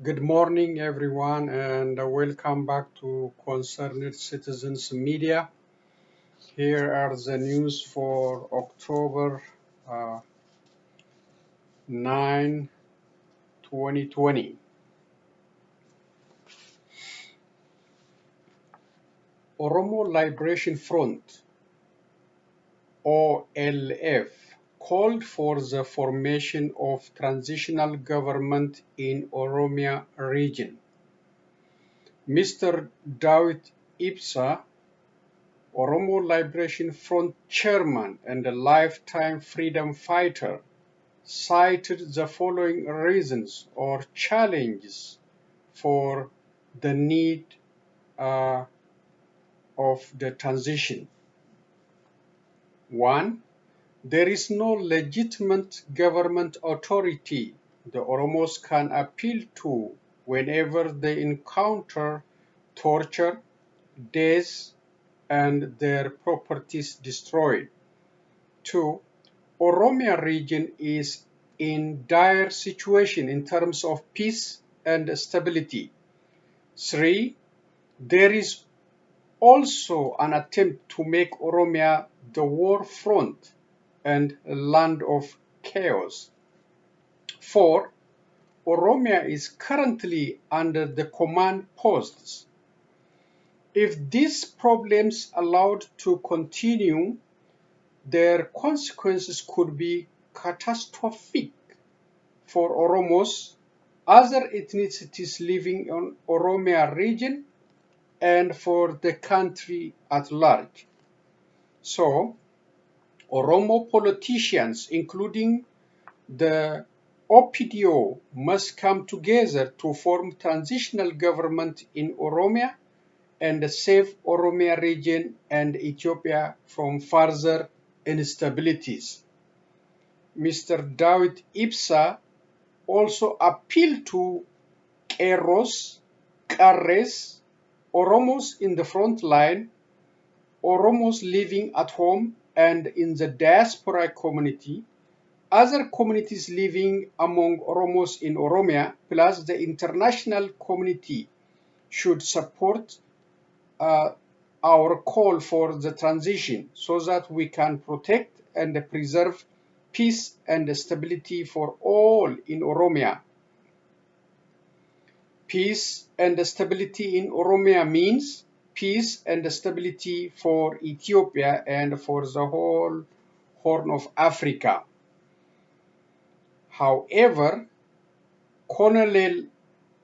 Good morning, everyone, and welcome back to Concerned Citizens Media. Here are the news for October 9, 2020. Oromo Liberation Front, OLF, called for the formation of transitional government in Oromia Region. Mr. Dawit Ibsa, Oromo Liberation Front chairman and a lifetime freedom fighter, cited the following reasons or challenges for the need of the transition. 1. There is no legitimate government authority the Oromos can appeal to whenever they encounter torture, death, and their properties destroyed. 2. Oromia region is in dire situation in terms of peace and stability. 3. There is also an attempt to make Oromia the war front and a land of chaos. 4. Oromia is currently under the command posts. If these problems allowed to continue, their consequences could be catastrophic for Oromos, other ethnicities living in Oromia region, and for the country at large. So, Oromo politicians, including the OPDO, must come together to form transitional government in Oromia and save Oromia region and Ethiopia from further instabilities. Mr. Dawit Ibsa also appealed to Qeeroos, Qarrees, Oromos in the front line, Oromos living at home and in the diaspora community, other communities living among Oromos in Oromia, plus the international community should support our call for the transition so that we can protect and preserve peace and stability for all in Oromia. Peace and stability in Oromia means peace and stability for Ethiopia and for the whole Horn of Africa. However, Colonel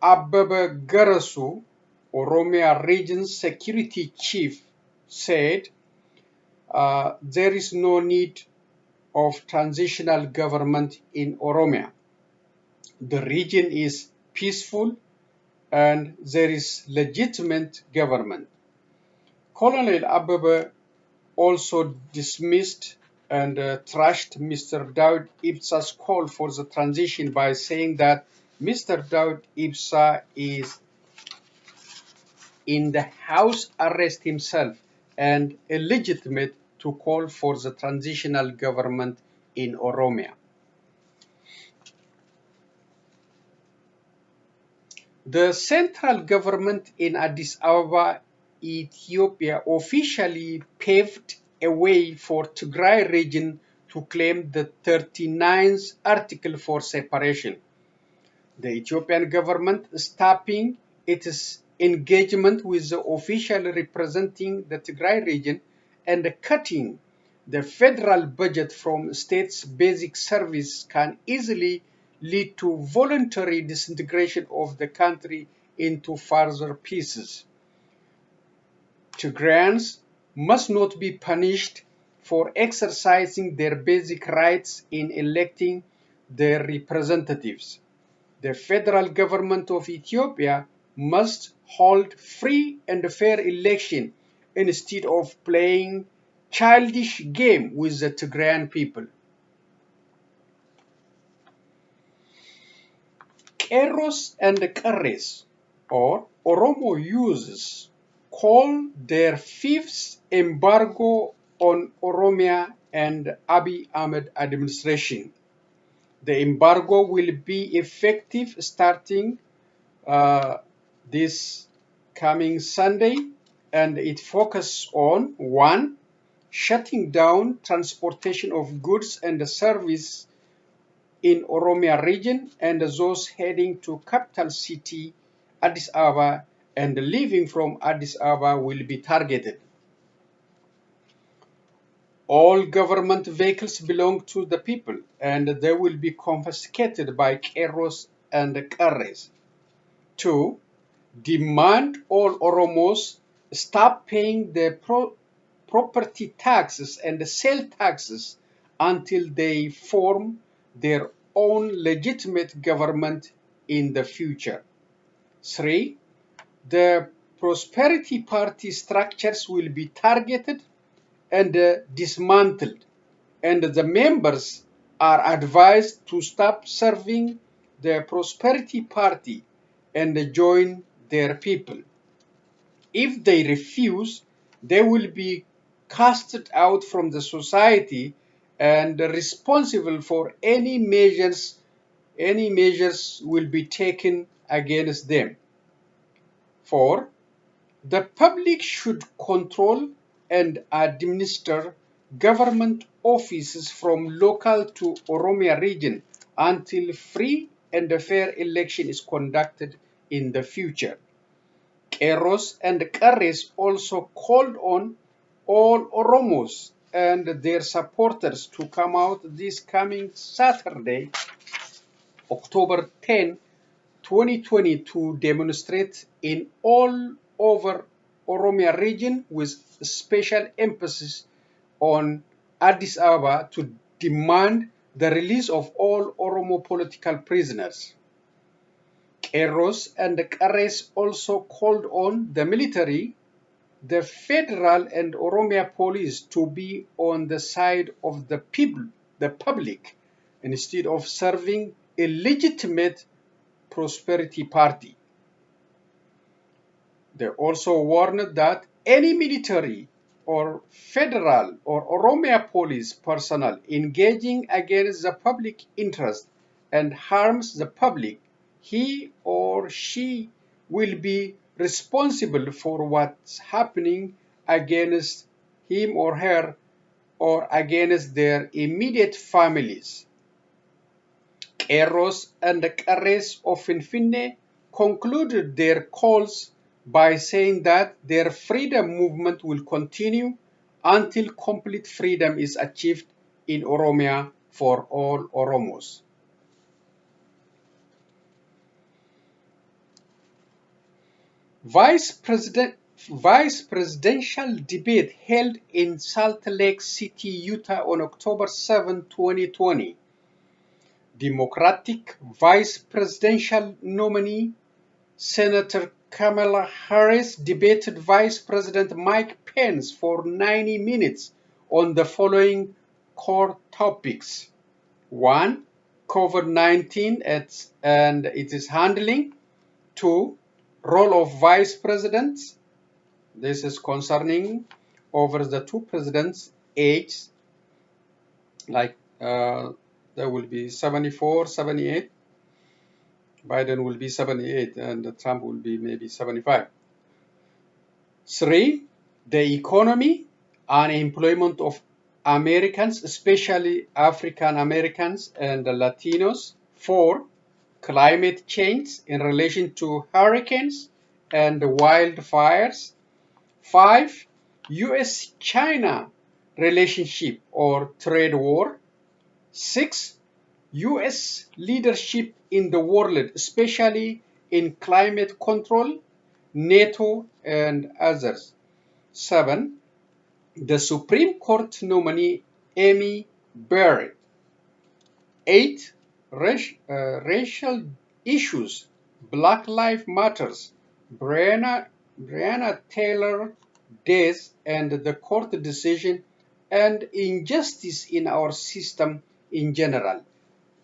Abiy Ahmed, Oromia Region Security Chief, said there is no need of transitional government in Oromia. The region is peaceful and there is legitimate government. Colonel Abiy also dismissed and trashed Mr. Dawit Ibsa's call for the transition by saying that Mr. Dawit Ibsa is in the house arrest himself and illegitimate to call for the transitional government in Oromia. The central government in Addis Ababa, Ethiopia, officially paved a way for Tigray region to claim the 39th article for separation. The Ethiopian government stopping its engagement with the official representing the Tigray region and cutting the federal budget from states' basic service can easily lead to voluntary disintegration of the country into further pieces. Tigrayans must not be punished for exercising their basic rights in electing their representatives. The federal government of Ethiopia must hold free and fair election instead of playing childish game with the Tigrayan people. Qeeroos and Qarrees, or Oromo youths, call their fifth embargo on Oromia and Abiy Ahmed administration. The embargo will be effective starting this coming Sunday, and it focuses on 1. Shutting down transportation of goods and service in Oromia region, and those heading to capital city Addis Ababa and leaving from Addis Ababa will be targeted. All government vehicles belong to the people, and they will be confiscated by Qeeroos and Qarrees. 2. Demand all Oromos stop paying the property taxes and sale taxes until they form their own legitimate government in the future. 3. The Prosperity Party structures will be targeted and dismantled, and the members are advised to stop serving the Prosperity Party and join their people. If they refuse, they will be casted out from the society and responsible for any measures will be taken against them. 4. The public should control and administer government offices from local to Oromia region until free and fair election is conducted in the future. Qeeroos and Qarrees also called on all Oromos and their supporters to come out this coming Saturday, October 10, 2020, to demonstrate in all over Oromia region with special emphasis on Addis Ababa to demand the release of all Oromo political prisoners. Qeeroos and Qarrees also called on the military, the federal and Oromia police to be on the side of the people, the public, instead of serving a legitimate Prosperity Party. They also warned that any military or federal or Oromia police personnel engaging against the public interest and harms the public, he or she will be responsible for what's happening against him or her or against their immediate families. Qeeroos and Qarrees of Finfinne concluded their calls by saying that their freedom movement will continue until complete freedom is achieved in Oromia for all Oromos. Vice presidential debate held in Salt Lake City, Utah on October 7, 2020. Democratic vice presidential nominee Senator Kamala Harris debated Vice President Mike Pence for 90 minutes on the following core topics. 1. COVID-19 and its handling. 2. Role of vice presidents. This is concerning over the two presidents' age, like there will be 74, 78. Biden will be 78 and Trump will be maybe 75. 3. The economy, unemployment of Americans, especially African Americans and Latinos. 4. Climate change in relation to hurricanes and wildfires. 5. US-China relationship or trade war. 6. US leadership in the world, especially in climate control, NATO, and others. 7. The Supreme Court nominee Amy Barrett. 8. Racial issues, Black Lives Matters, Breonna Taylor death and the court decision, and injustice in our system in general.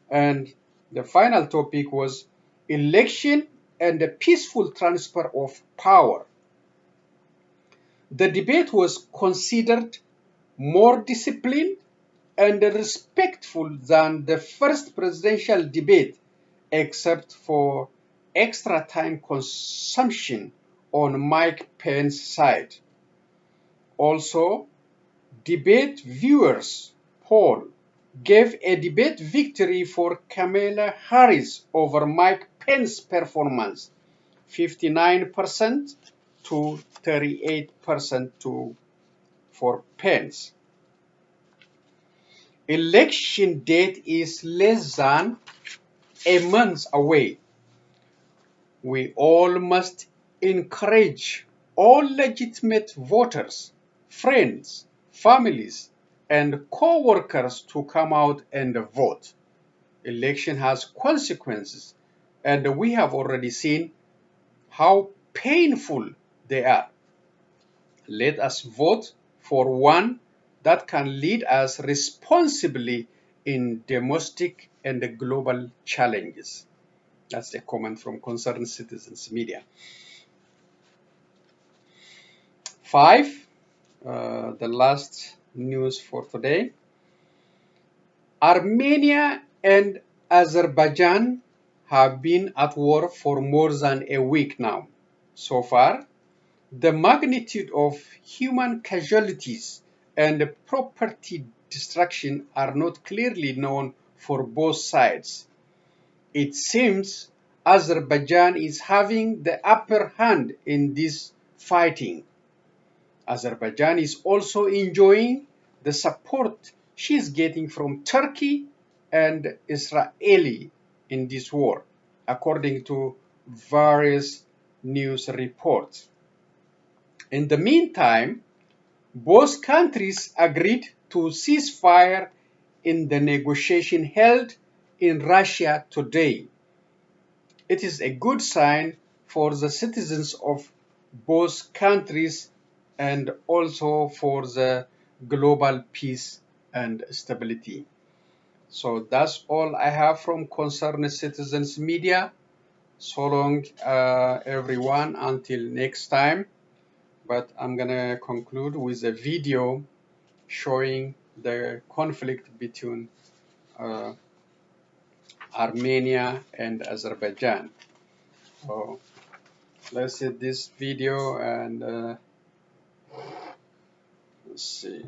And the final topic was election and the peaceful transfer of power. The debate was considered more disciplined and respectful than the first presidential debate, except for extra time consumption on Mike Pence's side. Also, debate viewers poll gave a debate victory for Kamala Harris over Mike Pence's performance, 59% to 38% for Pence. Election date is less than a month away. We all must encourage all legitimate voters, friends, families, and co-workers to come out and vote. Election has consequences, and we have already seen how painful they are. Let us vote for one that can lead us responsibly in domestic and global challenges. That's a comment from Concerned Citizens Media. 5, the last news for today. Armenia and Azerbaijan have been at war for more than a week now. So far, the magnitude of human casualties and property destruction are not clearly known for both sides. It seems Azerbaijan is having the upper hand in this fighting. Azerbaijan is also enjoying the support she is getting from Turkey and Israel in this war, according to various news reports. In the meantime, both countries agreed to ceasefire in the negotiation held in Russia today. It is a good sign for the citizens of both countries and also for the global peace and stability. So that's all I have from Concerned Citizens Media. So long, everyone, until next time. But I'm gonna conclude with a video showing the conflict between Armenia and Azerbaijan. So let's see this video and let's see.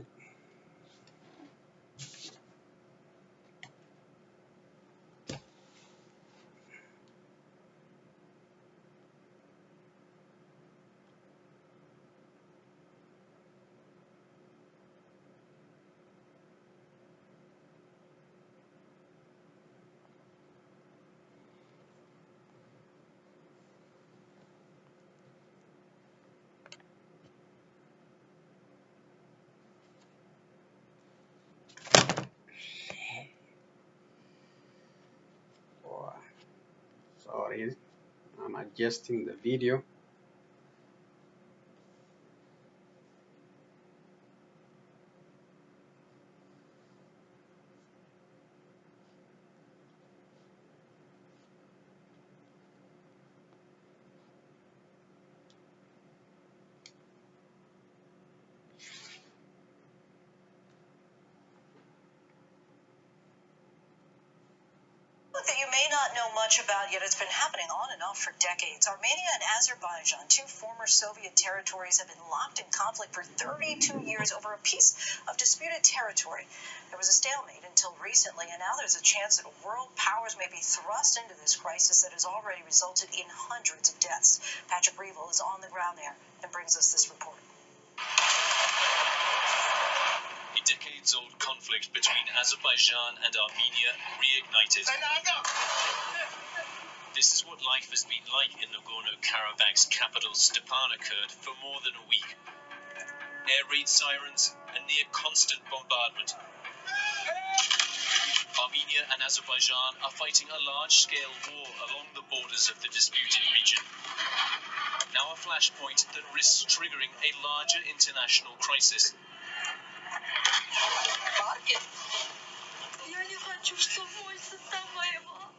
Oh, sorry, I'm adjusting the video. That you may not know much about, yet it's been happening on and off for decades. Armenia and Azerbaijan, two former Soviet territories, have been locked in conflict for 32 years over a piece of disputed territory. There was a stalemate until recently, and now there's a chance that world powers may be thrust into this crisis that has already resulted in hundreds of deaths. Patrick Reevil is on the ground there and brings us this report. A decades-old conflict between Azerbaijan and Armenia reignited. This is what life has been like in Nagorno-Karabakh's capital Stepanakert for more than a week. Air raid sirens and near constant bombardment. Armenia and Azerbaijan are fighting a large-scale war along the borders of the disputed region. Now a flashpoint that risks triggering a larger international crisis.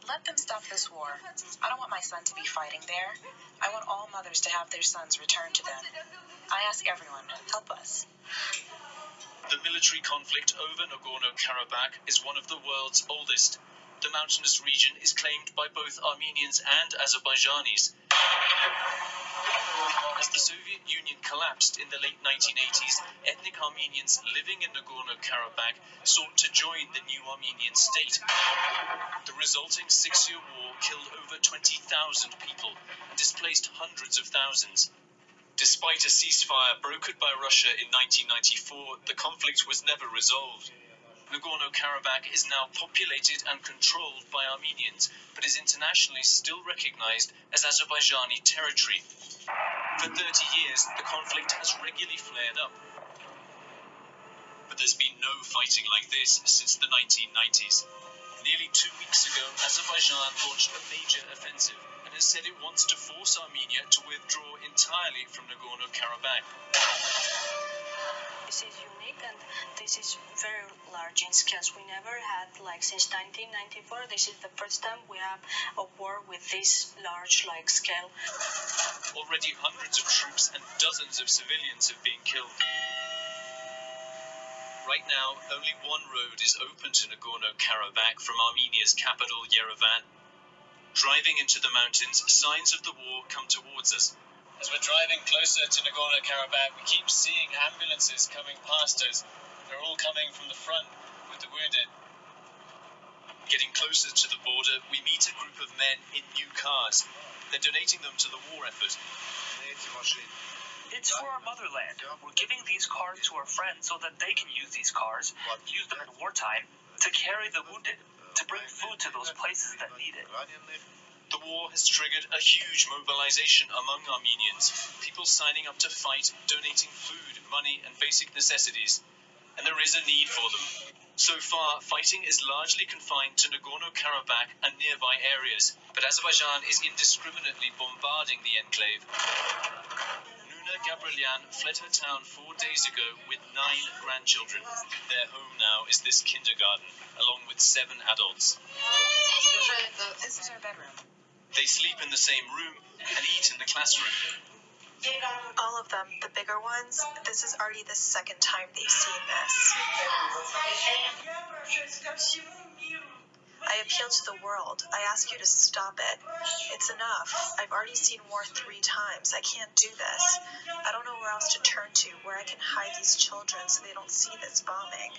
Let them stop this war. I don't want my son to be fighting there. I want all mothers to have their sons returned to them. I ask everyone, help us. The military conflict over Nagorno-Karabakh is one of the world's oldest. The mountainous region is claimed by both Armenians and Azerbaijanis. As the Soviet Union collapsed in the late 1980s, ethnic Armenians living in Nagorno-Karabakh sought to join the new Armenian state. The resulting six-year war killed over 20,000 people and displaced hundreds of thousands. Despite a ceasefire brokered by Russia in 1994, the conflict was never resolved. Nagorno-Karabakh is now populated and controlled by Armenians, but is internationally still recognized as Azerbaijani territory. For 30 years, the conflict has regularly flared up. But there's been no fighting like this since the 1990s. Nearly 2 weeks ago, Azerbaijan launched a major offensive and has said it wants to force Armenia to withdraw entirely from Nagorno-Karabakh. This is unique and this is very large in scale. We never had, since 1994, this is the first time we have a war with this large, scale. Already hundreds of troops and dozens of civilians have been killed. Right now, only one road is open to Nagorno-Karabakh from Armenia's capital, Yerevan. Driving into the mountains, signs of the war come towards us. As we're driving closer to Nagorno-Karabakh, we keep seeing ambulances coming past us. They're all coming from the front with the wounded. Getting closer to the border, we meet a group of men in new cars. They're donating them to the war effort. It's for our motherland. We're giving these cars to our friends so that they can use these cars, use them in wartime, to carry the wounded, to bring food to those places that need it. The war has triggered a huge mobilization among Armenians, people signing up to fight, donating food, money, and basic necessities. And there is a need for them. So far, fighting is largely confined to Nagorno-Karabakh and nearby areas, but Azerbaijan is indiscriminately bombarding the enclave. Nuna Gabrielian fled her town 4 days ago with 9 grandchildren. Their home now is this kindergarten, along with 7 adults. This is our bedroom. They sleep in the same room and eat in the classroom. All of them, the bigger ones, this is already the second time they've seen this. I appeal to the world. I ask you to stop it. It's enough. I've already seen war 3 times. I can't do this. I don't know where else to turn to, where I can hide these children so they don't see this bombing.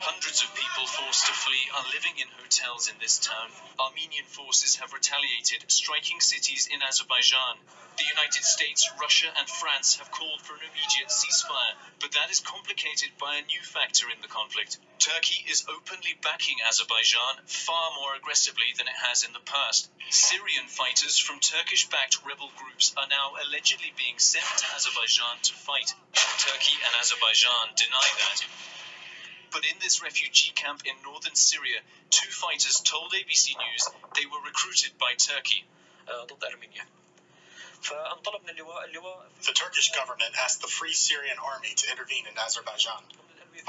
Hundreds of people forced to flee are living in hotels in this town. Armenian forces have retaliated, striking cities in Azerbaijan. The United States, Russia, and France have called for an immediate ceasefire, but that is complicated by a new factor in the conflict. Turkey is openly backing Azerbaijan far more aggressively than it has in the past. Syrian fighters from Turkish-backed rebel groups are now allegedly being sent to Azerbaijan to fight. Turkey and Azerbaijan deny that. But in this refugee camp in northern Syria, 2 fighters told ABC News they were recruited by Turkey. The Turkish government asked the Free Syrian Army to intervene in Azerbaijan.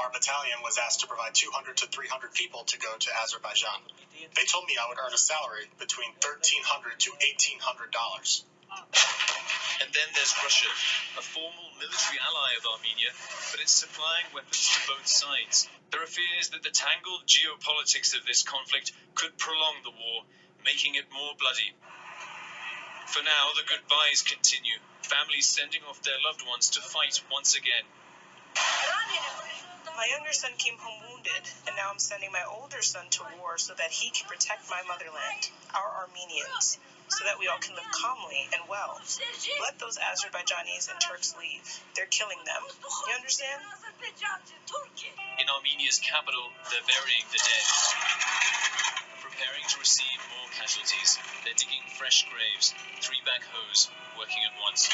Our battalion was asked to provide 200 to 300 people to go to Azerbaijan. They told me I would earn a salary between $1,300 to $1,800. And then there's Russia, a formal military ally of Armenia, but it's supplying weapons to both sides. There are fears that the tangled geopolitics of this conflict could prolong the war, making it more bloody. For now, the goodbyes continue, families sending off their loved ones to fight once again. My younger son came home wounded, and now I'm sending my older son to war so that he can protect my motherland, our Armenians, so that we all can live calmly and well. Let those Azerbaijanis and Turks leave. They're killing them. You understand? In Armenia's capital, they're burying the dead. Preparing to receive more casualties, they're digging fresh graves, 3 backhoes, working at once.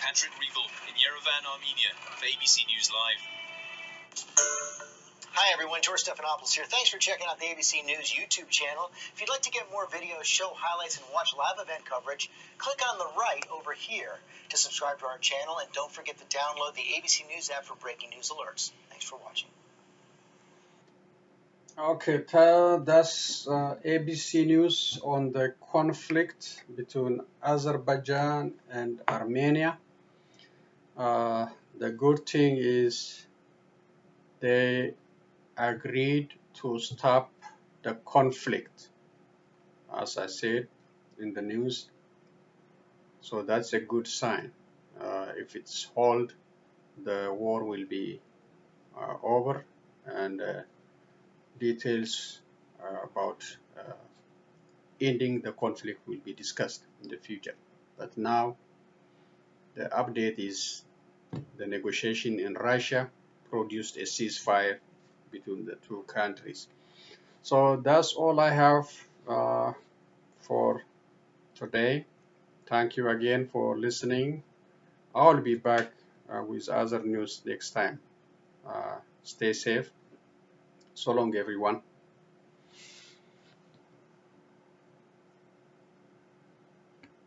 Patrick Revel in Yerevan, Armenia, for ABC News Live. Hi everyone, George Stephanopoulos here. Thanks for checking out the ABC News YouTube channel. If you'd like to get more videos, show highlights, and watch live event coverage, click on the right over here to subscribe to our channel, and don't forget to download the ABC News app for breaking news alerts. Thanks for watching. Okay, that's ABC News on the conflict between Azerbaijan and Armenia. The good thing is they agreed to stop the conflict, as I said in the news. So that's a good sign. If it's hold, the war will be over, and details about ending the conflict will be discussed in the future. But now the update is the negotiation in Russia produced a ceasefire between the two countries. So that's all I have for today. Thank you again for listening. I'll be back with other news next time. Stay safe. So long, everyone.